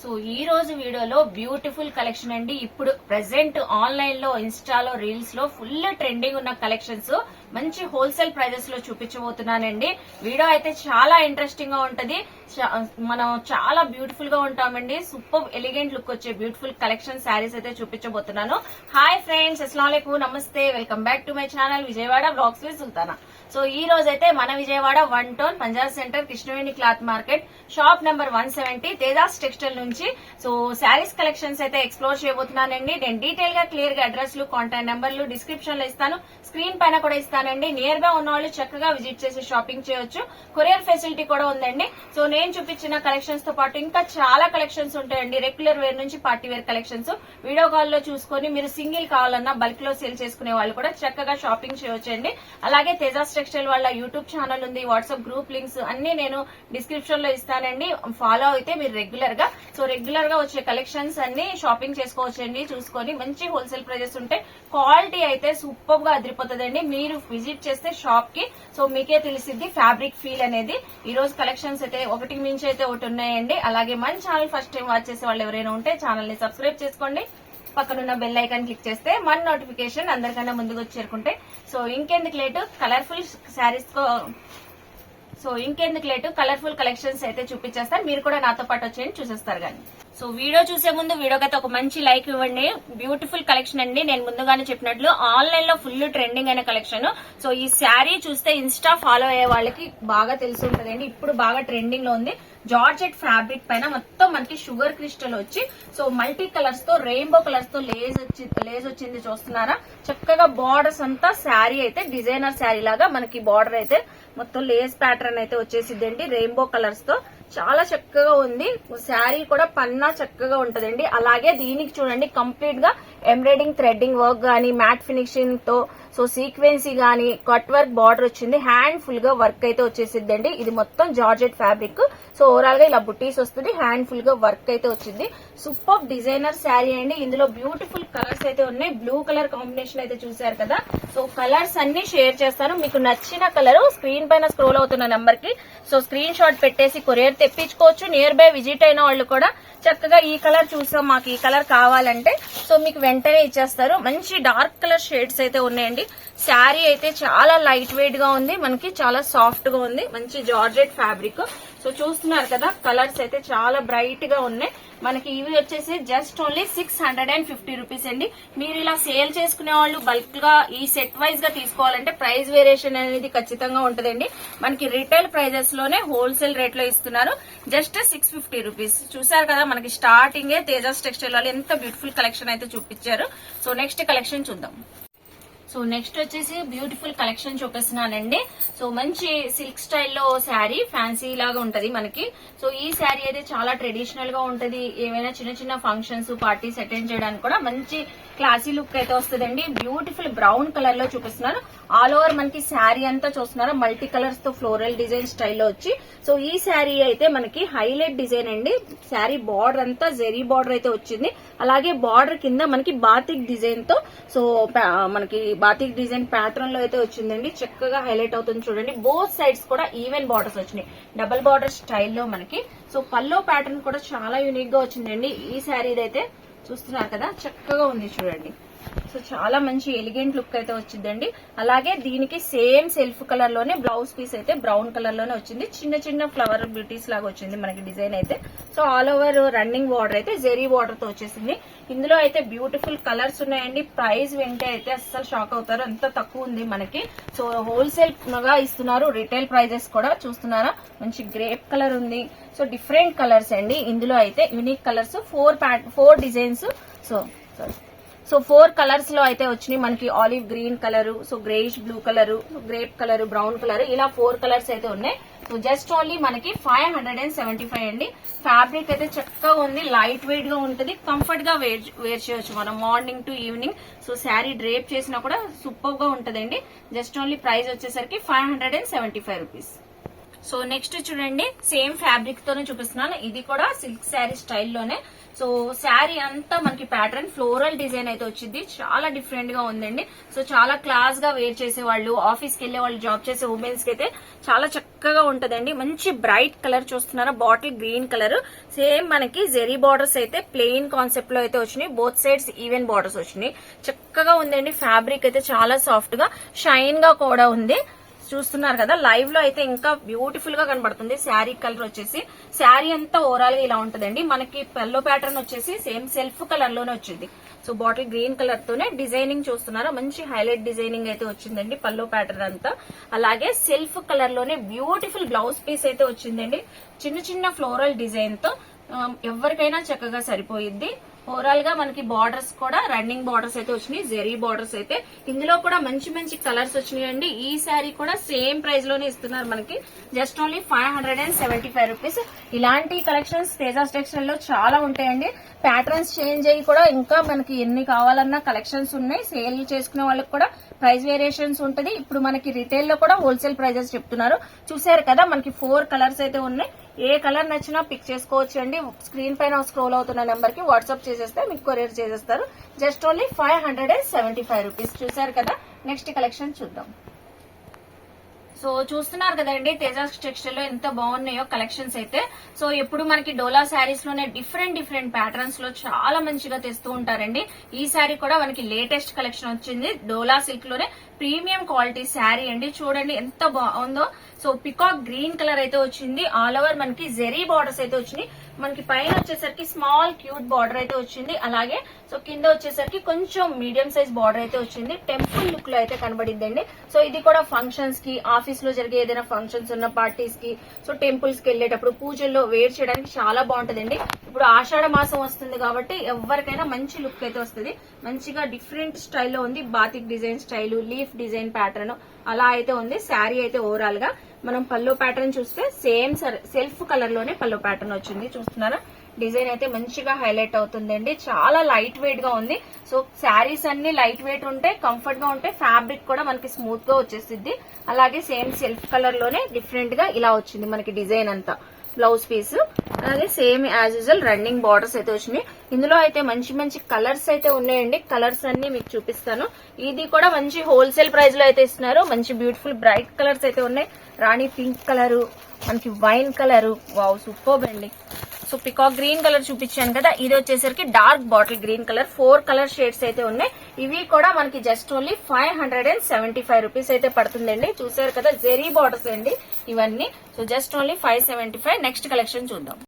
So ఈ రోజు వీడియోలో బ్యూటిఫుల్ కలెక్షన్ అండి. ఇప్పుడు ప్రెసెంట్ ఆన్లైన్ లో, ఇన్స్టాలో, రీల్స్ లో ఫుల్ ట్రెండింగ్ ఉన్న కలెక్షన్స్ మంచి హోల్సేల్ ప్రైజెస్ లో చూపించబోతున్నానండి. వీడియో అయితే చాలా ఇంట్రెస్టింగ్ గా ఉంటది. మనం చాలా బ్యూటిఫుల్ గా ఉంటామండి. సూపర్ ఎలిగెంట్ లుక్ వచ్చే బ్యూటిఫుల్ కలెక్షన్ శారీస్ అయితే చూపించబోతున్నాను. హాయ్ ఫ్రెండ్స్, అస్సలాము అలైకుం, నమస్తే, welcome back to my channel Vijayawada blogs with Sultana. So ఈ రోజు అయితే మన Vijayawada 1 town Punjab centre Krishnaveni cloth market shop number 170 Tejas textile నుంచి సో శారీస్ కలెక్షన్స్ అయితే ఎక్స్ప్లోర్ చేయబోతున్నానండి. నేను డీటెయిల్ గా క్లియర్ గా అడ్రస్ లు, కాంటాక్ట్ నెంబర్లు డిస్క్రిప్షన్ లో ఇస్తాను, స్క్రీన్ పైన కూడా ఇస్తానండి. నియర్ బై ఉన్న వాళ్ళు చక్కగా విజిట్ చేసి షాపింగ్ చేయొచ్చు. కొరియర్ ఫెసిలిటీ కూడా ఉందండి. సో నేను చూపించిన కలెక్షన్స్ తో పాటు ఇంకా చాలా కలెక్షన్స్ ఉంటాయండి. రెగ్యులర్ వేర్ నుంచి party wear collections video call లో చూసుకొని మీరు సింగిల్ కావాలన్నా బల్క్ లో సేల్ చేసుకునే వాళ్ళు కూడా చక్కగా షాపింగ్ చేయొచ్చండి. అలాగే తేజాస్ టెక్స్టైల్ వాళ్ళ యూట్యూబ్ ఛానల్ ఉంది, వాట్సాప్ గ్రూప్ లింక్స్ అన్ని నేను డిస్క్రిప్షన్ లో ఇస్తానండి. ఫాలో అయితే మీరు రెగ్యులర్ గా వచ్చే కలెక్షన్స్ అన్ని షాపింగ్ చేసుకోవచ్చండి. చూసుకొని మంచి హోల్సేల్ ప్రైజెస్ ఉంటాయి. క్వాలిటీ అయితే సూపర్ గా అదిరిపోతుందండి. మీరు విజిట్ చేస్తే షాప్ కి సో మీకే తెలిసిద్ది ఫ్యాబ్రిక్ ఫీల్ అనేది. ఈ రోజు కలెక్షన్స్ అయితే ఒకటి మించి అయితే ఒకటి ఉన్నాయండి. అలాగే మన ఛానల్ ఫస్ట్ టైం వాచ్ చేసే వాళ్ళు ఎవరైనా ఉంటే ఛానల్ ని సబ్స్క్రైబ్ చేసుకోండి. పక్కనున్న బెల్ ఐకాన్ క్లిక్ చేస్తే మన నోటిఫికేషన్ అందరికన్నా ముందుకు వచ్చి చేరుకుంటే సో ఇంకెందుకు లేటు కలర్ఫుల్ కలెక్షన్స్ అయితే చూపించేస్తాను. మీరు కూడా నాతో పాటు వచ్చేయండి, చూసేస్తారు కానీ. సో వీడియో చూసే ముందు వీడియోకైతే ఒక మంచి లైక్ ఇవ్వండి. బ్యూటిఫుల్ కలెక్షన్ అండి. నేను ముందుగానే చెప్పినట్లు ఆన్లైన్ లో ఫుల్ ట్రెండింగ్ అయిన కలెక్షన్. సో ఈ శారీ చూస్తే ఇన్స్టా ఫాలో అయ్యే వాళ్ళకి బాగా తెలిసి ఉంటదండి. ఇప్పుడు బాగా ట్రెండింగ్ లో ఉంది. జార్జెట్ ఫ్యాబ్రిక్ పైన మొత్తం మనకి షుగర్ క్రిస్టల్ వచ్చి సో మల్టీ కలర్స్ తో, రెయిన్బో కలర్స్ తో లేస్ వచ్చింది చూస్తున్నారా. చక్కగా బార్డర్స్ అంతా శారీ అయితే డిజైనర్ శారీ లాగా మనకి బార్డర్ అయితే మొత్తం లేస్ ప్యాటర్న్ అయితే వచ్చేసిద్దండి. రెయిన్బో కలర్స్ తో చాలా చక్కగా ఉంది. శారీ కూడా పన్నా చక్కగా ఉంటదండి. అలాగే దీనికి చూడండి కంప్లీట్ గా ఎంబ్రాయిడింగ్, థ్రెడ్డింగ్ వర్క్ గానీ, మ్యాట్ ఫినిషింగ్ తో సో సీక్వెన్సీ గానీ, కట్ వర్క్ బార్డర్ వచ్చింది. హ్యాండ్ ఫుల్ గా వర్క్ అయితే వచ్చేసిద్దండి. ఇది మొత్తం జార్జెట్ ఫ్యాబ్రిక్. సో ఓవరాల్ గా ఇలా బుట్టీస్ వస్తుంది. హ్యాండ్ ఫుల్ గా వర్క్ అయితే వచ్చింది. సూపర్ డిజైనర్ శారీ అండి. ఇందులో బ్యూటిఫుల్ కలర్స్ అయితే ఉన్నాయి. బ్లూ కలర్ కాంబినేషన్ అయితే చూసారు కదా. సో కలర్స్ అన్ని షేర్ చేస్తాను. మీకు నచ్చిన కలర్ స్క్రీన్ పైన స్క్రోల్ అవుతున్న నెంబర్ కి సో స్క్రీన్ షాట్ పెట్టేసి కొరియర్ తెప్పించుకోవచ్చు. నియర్ బై విజిట్ అయిన వాళ్ళు కూడా చక్కగా ఈ కలర్ చూసాం, మాకు ఈ కలర్ కావాలంటే సో మీకు వెంటనే ఇచ్చేస్తారు. మంచి డార్క్ కలర్ షేడ్స్ అయితే ఉన్నాయండి. శారీ అయితే చాలా లైట్ వెయిట్ గా ఉంది, మనకి చాలా సాఫ్ట్ గా ఉంది. మంచి జార్జెట్ ఫ్యాబ్రిక్. సో చూస్తున్నారు కదా కలర్స్ అయితే చాలా బ్రైట్ గా ఉన్నాయి. మనకి ఇవి వచ్చేసి జస్ట్ ఓన్లీ 650 రూపీస్ అండి. మీరు ఇలా సేల్ చేసుకునే వాళ్ళు బల్క్ గా ఈ సెట్ వైజ్ గా తీసుకోవాలంటే ప్రైస్ వేరియేషన్ అనేది ఖచ్చితంగా ఉంటదండి. మనకి రిటైల్ ప్రైజెస్ లోనే హోల్సేల్ రేట్ లో ఇస్తున్నారు. Just 650 rupees. చూసారు కదా మనకి స్టార్టింగే తేజాస్ టెక్స్టైల్ వాళ్ళు ఎంత బ్యూటిఫుల్ కలెక్షన్ అయితే చూపించారు. సో నెక్స్ట్ కలెక్షన్ చూద్దాం. సో నెక్స్ట్ వచ్చేసి బ్యూటిఫుల్ కలెక్షన్ చూపిస్తున్నానండి. సో మంచి సిల్క్ స్టైల్లో శారీ, ఫ్యాన్సీ లాగా ఉంటది మనకి. సో ఈ శారీ అయితే చాలా ట్రెడిషనల్ గా ఉంటది. ఏవైనా చిన్న చిన్న ఫంక్షన్స్, పార్టీస్ అటెండ్ చేయడానికి కూడా మంచి క్లాసీ లుక్ అయితే వస్తుందండి. బ్యూటిఫుల్ బ్రౌన్ కలర్ లో చూపిస్తున్నారు. ఆల్ ఓవర్ మనకి శారీ అంతా చూస్తున్నారు మల్టీ కలర్స్ తో ఫ్లోరల్ డిజైన్ స్టైల్లో వచ్చి. సో ఈ శారీ అయితే మనకి హైలైట్ డిజైన్ అండి. శారీ బార్డర్ అంతా జెరీ బార్డర్ అయితే వచ్చింది. అలాగే బార్డర్ కింద మనకి బాతిక్ డిజైన్ తో సో మనకి బాతిక్ డిజైన్ ప్యాటర్న్ లో అయితే వచ్చిందండి. చక్కగా హైలైట్ అవుతుంది చూడండి. బోత్ సైడ్స్ కూడా ఈవెన్ బార్డర్స్ వచ్చినాయి, డబుల్ బార్డర్ స్టైల్లో మనకి. సో పల్లో ప్యాటర్న్ కూడా చాలా యూనిక్ గా వచ్చిందండి. ఈ శారీ అయితే చూస్తున్నారు కదా చక్కగా ఉంది చూడండి. సో చాలా మంచి ఎలిగెంట్ లుక్ అయితే వచ్చిందండి. అలాగే దీనికి సేమ్ సెల్ఫ్ కలర్ లోనే బ్లౌజ్ పీస్ అయితే బ్రౌన్ కలర్ లోనే వచ్చింది. చిన్న చిన్న ఫ్లవర్ బ్యూటీస్ లాగా వచ్చింది మనకి డిజైన్ అయితే. So all over running border అయితే జెరీ బార్డర్ తో వచ్చేసింది. ఇందులో అయితే బ్యూటిఫుల్ కలర్స్ ఉన్నాయండి. ప్రైస్ వింటే అయితే అస్సలు షాక్ అవుతారు, అంత తక్కువ ఉంది మనకి. సో హోల్సేల్ గా ఇస్తున్నారు. రిటైల్ ప్రైజెస్ కూడా చూస్తున్నారా. మంచి గ్రేప్ కలర్ ఉంది. సో డిఫరెంట్ కలర్స్ అండి. ఇందులో అయితే unique colours 4 designs. So 4 colours లో అయితే వచ్చినాయి మనకి. Olive green colour, so greyish blue colour, grape colour, brown colour, ఇలా 4 కలర్స్ అయితే ఉన్నాయి. సో జస్ట్ ఓన్లీ మనకి 575 అండి. ఫ్యాబ్రిక్ అయితే చక్కగా ఉంది, లైట్ వెయిట్ గా ఉంటుంది, కంఫర్ట్ గా వేర్ చేయొచ్చు మనం morning to evening. So sari drape చేసినా కూడా సూపర్ గా ఉంటదండి. జస్ట్ ఓన్లీ ప్రైస్ వచ్చేసరికి 575 రూపీస్. సో నెక్స్ట్ చూడండి, సేమ్ ఫ్యాబ్రిక్ తోనే చూపిస్తున్నాను. ఇది కూడా సిల్క్ శారీ స్టైల్లోనే. సో శారీ అంతా మనకి ప్యాటర్న్ ఫ్లోరల్ డిజైన్ అయితే వచ్చింది. చాలా డిఫరెంట్ గా ఉందండి. సో చాలా క్లాస్ గా వేర్ చేసే వాళ్ళు, ఆఫీస్ కి వెళ్లే వాళ్ళు, జాబ్ చేసే ఉమెన్స్ కి అయితే చాలా చక్కగా ఉంటదండి. మంచి బ్రైట్ కలర్ చూస్తున్నారా, బాటిల్ గ్రీన్ కలర్. సేమ్ మనకి జెరీ బార్డర్స్ అయితే ప్లెయిన్ కాన్సెప్ట్ లో అయితే వచ్చినాయి. బోత్ సైడ్స్ ఈవెన్ బార్డర్స్ వచ్చినాయి. చక్కగా ఉందండి. ఫ్యాబ్రిక్ అయితే చాలా సాఫ్ట్ గా, షైన్ గా కూడా ఉంది. చూస్తున్నారు కదా, లైవ్ లో అయితే ఇంకా బ్యూటిఫుల్ గా కనబడుతుంది. శారీ కలర్ వచ్చేసి శారీ అంతా ఓవరాల్ గా ఇలా ఉంటదండి. మనకి పల్లో ప్యాటర్న్ వచ్చేసి సేమ్ సెల్ఫ్ కలర్ లోనే వచ్చింది. సో బాటిల్ గ్రీన్ కలర్ తోనే డిజైనింగ్ చూస్తున్నారా, మంచి హైలైట్ డిజైనింగ్ అయితే వచ్చిందండి పల్లో ప్యాటర్న్ అంతా. అలాగే సెల్ఫ్ కలర్ లోనే బ్యూటిఫుల్ బ్లౌజ్ పీస్ అయితే వచ్చిందండి. చిన్న చిన్న ఫ్లోరల్ డిజైన్ తో ఎవరికైనా చక్కగా సరిపోయిద్ది. ఓవరాల్ గా మనకి బార్డర్స్ కూడా రన్నింగ్ బార్డర్స్ అయితే వచ్చినాయి. జెరీ బార్డర్స్ అయితే ఇందులో కూడా మంచి మంచి కలర్స్ వచ్చినాయండి. ఈ శారీ కూడా సేమ్ ప్రైస్ లోనే ఇస్తున్నారు మనకి, జస్ట్ ఓన్లీ 575 రూపీస్. ఇలాంటి కలెక్షన్స్ తేజాస్ టెక్స్టైల్ లో చాలా ఉంటాయండి. ప్యాటర్న్స్ చేంజ్ అయ్యి కూడా ఇంకా మనకి ఎన్ని కావాలన్నా కలెక్షన్స్ ఉన్నాయి. సేల్ చేసుకునే వాళ్ళకి కూడా ప్రైస్ వేరియేషన్స్ ఉంటది. ఇప్పుడు మనకి రిటైల్ లో కూడా హోల్సేల్ ప్రైజెస్ చెప్తున్నారు. చూసారు కదా, మనకి 4 కలర్స్ అయితే ఉన్నాయి. ఏ కలర్ నచ్చినా పిక్ చేసుకోవచ్చు అండి. స్క్రీన్ పైన స్క్రోల్ అవుతున్న నెంబర్ కి వాట్సాప్ చేసేస్తే మీకు కొరియర్ చేసేస్తారు. Just only 575 rupees. చూసారు కదా, నెక్స్ట్ కలెక్షన్ చూద్దాం. సో చూస్తున్నారు కదండి, తేజాస్ టెక్స్టైల్ లో ఎంత బాగున్నాయో కలెక్షన్స్ అయితే. సో ఎప్పుడు మనకి డోలా శారీస్ లోనే డిఫరెంట్ ప్యాటర్న్స్ లో చాలా మంచిగా తెస్తూ ఉంటారండి. ఈ శారీ కూడా మనకి లేటెస్ట్ కలెక్షన్ వచ్చింది. డోలా సిల్క్ లోనే ప్రీమియం క్వాలిటీ శారీ అండి. చూడండి ఎంత బాగుందో. సో పికాక్ గ్రీన్ కలర్ అయితే వచ్చింది. ఆల్ ఓవర్ మనకి జెరీ బార్డర్స్ అయితే వచ్చినాయి. మనకి పైన వచ్చేసరికి స్మాల్ క్యూట్ బార్డర్ అయితే వచ్చింది. అలాగే సో కింద వచ్చేసరికి కొంచెం మీడియం సైజ్ బార్డర్ అయితే వచ్చింది. టెంపుల్ లుక్ లో అయితే కనబడిందండి. సో ఇది కూడా ఫంక్షన్స్ కి, ఆఫీస్ లో జరిగే ఏదైనా ఫంక్షన్స్ ఉన్న పార్టీస్ కి, సో టెంపుల్స్ కి వెళ్లేటప్పుడు పూజల్లో వేర్ చేయడానికి చాలా బాగుంటదండి. ఇప్పుడు ఆషాఢ మాసం వస్తుంది కాబట్టి ఎవరికైనా మంచి లుక్ అయితే వస్తుంది. మంచిగా డిఫరెంట్ స్టైల్లో ఉంది. Batik design style, leaf design pattern అలా అయితే ఉంది. శారీ అయితే ఓవరాల్ గా మనం పల్లో ప్యాటర్న్ చూస్తే సేమ్ సెల్ఫ్ కలర్ లోనే పల్లో ప్యాటర్న్ వచ్చింది. చూస్తున్నారా, డిజైన్ అయితే మంచిగా హైలైట్ అవుతుందండి. చాలా లైట్ వెయిట్ గా ఉంది. సో శారీస్ అన్ని లైట్ వెయిట్ ఉంటే, కంఫర్ట్ గా ఉంటే, ఫ్యాబ్రిక్ కూడా మనకి స్మూత్ గా వచ్చేసిద్ది. అలాగే సేమ్ సెల్ఫ్ కలర్ లోనే డిఫరెంట్ గా ఇలా వచ్చింది మనకి డిజైన్ అంతా. బ్లౌజ్ పీస్ అలాగే same as usual running borders అయితే వచ్చినాయి. ఇందులో అయితే మంచి మంచి కలర్స్ అయితే ఉన్నాయండి. కలర్స్ అన్ని మీకు చూపిస్తాను. ఇది కూడా మంచి హోల్సేల్ ప్రైస్ లో అయితే ఇస్తున్నారు. మంచి బ్యూటిఫుల్ బ్రైట్ కలర్స్ అయితే ఉన్నాయి. రాణి పింక్ కలరు, మనకి వైన్ కలరు, వావ్ సూపర్బ్ అండి. సో పికాక్ గ్రీన్ కలర్ చూపించాను కదా, ఇది వచ్చేసరికి dark bottle green colour. 4 colour shades అయితే ఉన్నాయి. ఇవి కూడా మనకి జస్ట్ ఓన్లీ 575 రూపీస్ అయితే పడుతుందండి. చూసారు కదా, జెరీ బార్డర్స్ అండి ఇవన్నీ. So just only 575. Next collection చూద్దాం.